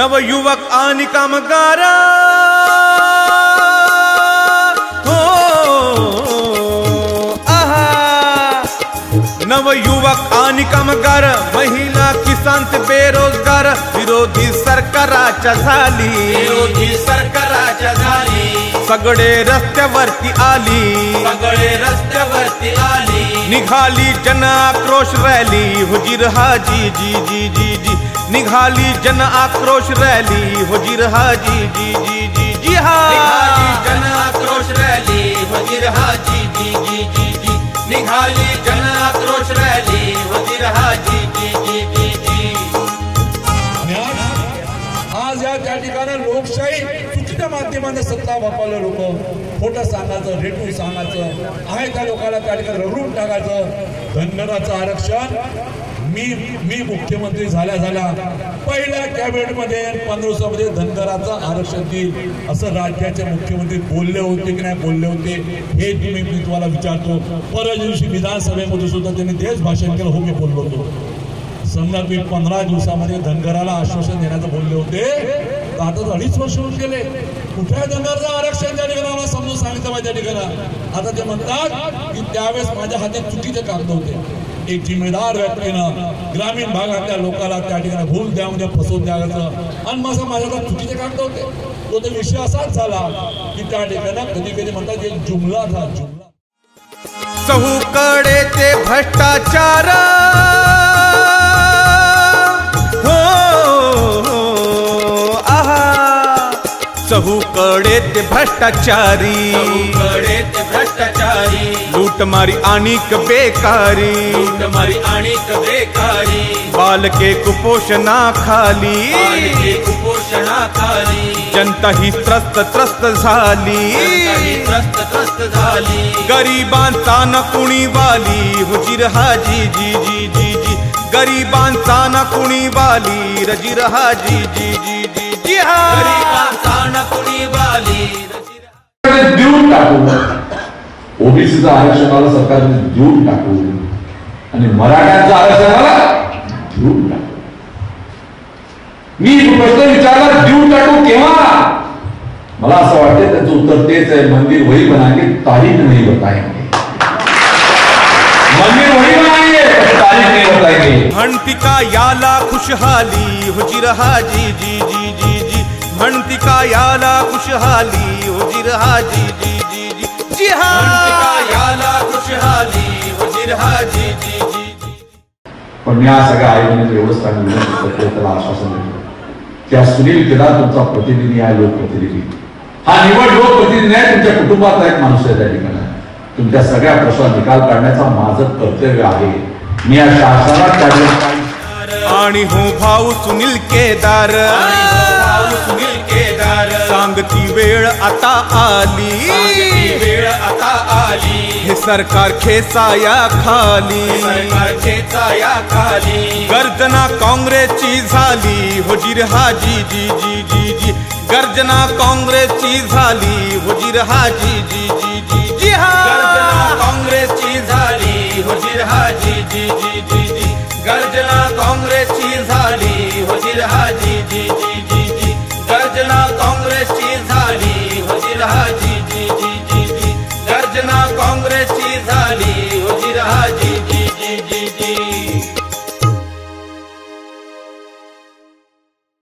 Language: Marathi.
नवयुवक आणि कामगार हो आहा नवयुवक आणि कामगार महिला किसान ते बेरोजगार विरोधी सरकाराच्या झाली सगळे रस्त्यावरती आली निघाली जन आक्रोश रॅली हुजीर हाजी जी जी जी जी निघाली जन आक्रोश रॅली हुजीर हाजी जी जी जी जी हा जन आक्रोश रॅली हुजीर हाजी जी जी जी जी निघाली जन आक्रोश रॅली हुजीर हाजी जी जी जी जी। आज या ठिकाणी लोकशाही चुकीच्या माध्यमाने सत्ता वापरले लोक खोटं सांगायचं रेटून सांगायचं आहे त्या लोकांना त्या ठिकाणी रगडून टाकायचं। धनगराचं आरक्षण मी मुख्यमंत्री झाल्या पहिल्या कॅबिनेटमध्ये 1500 धनगराचं आरक्षण देईल असं राज्याचे मुख्यमंत्री बोलले होते की नाही बोलले होते हे मी तुम्हाला विचारतो। परवा दिवशी विधानसभेमध्ये सुद्धा त्यांनी तेच भाषण केलं हो मी बोललो होतो। समजा तुम्ही 15 दिवसामध्ये धनगराला आश्वासन देण्याचं बोलले होते तर आता 2.5 वर्ष होऊन गेले कुठे धनगराचं आरक्षण त्या ठिकाणी आम्हाला समजून सांगितलं पाहिजे त्या ठिकाणी। आता ते म्हणतात की त्यावेळेस माझ्या हाती चुकीचे कागद होते। एक जिम्मेदार व्यक्तीनं ग्रामीण भागातल्या लोकांना त्या ठिकाणी भूल द्यामध्ये फसवून द्यायचं आणि माझ्या चुकीचे कागद होते। तो ते विषय असाच झाला की त्या ठिकाणी कधी म्हणतात एक जुमला था जुमला चहूकडे ते भ्रष्टाचार चहूकडे ते भ्रष्टाचारी लूटमारी आणिक बेकारी बालके कुपोषणाखाली जनता ही त्रस्त झाली गरिबांचा न कुणी वाली हुजीर हाजी जी जी जी जी गरिबांचा न कुणी वाली रजीर हाजी जी जी जी जी हा देऊन टाकू ओबीसीचं आरक्षणाला सरकारने देऊन टाकू आणि मराठ्यांचं आरक्षणाला देऊन टाकू। मी प्रश्न विचारला देऊन टाकू केव्हा मला असं वाटतं त्याचं उत्तर तेच आहे मंदिर वही बनाएंगे तारीख नहीं बताएंगे मंदिर वही बनाएंगे तारीख नहीं बताएंगे। म्हणती का याला खुशहाली हुजीर हाजी जी जी जी जी म्हणती का याला खुशहाली हुजीर हाजी जी जी जी जी हा याला खुशहाली हुजीर हाजी जी जी जी। पण मी आज सगळ्या आयोजनात एवढंच सांगितलं त्याला आश्वासन देतो त्या सुनील केदार तुमचा प्रतिनिधी आहे लोकप्रतिनिधी हा निवड लोकप्रतिनिधी आहे तुमच्या कुटुंबातला एक माणूस आहे त्या ठिकाणी तुमच्या सगळ्या प्रश्नांचा निकाल काढण्याचा माझं कर्तव्य आहे। मी या शासनात आणि हो भाऊ सुनील केदार सांगती वेळ आता आली हे सरकार खेचाया खाली गर्जना काँग्रेसची झाली हुजीर हाजी जी जी जी जी गर्जना काँग्रेसची झाली हुजीर हाजी जी जी जी जी हा काँग्रेसची झाली हुजीर हाजी जी जी जी जी गर्जना काँग्रेसची झाली हुजीर हाजी जी जी जी जी गर्जना काँग्रेसची झाली हुजीर हाजी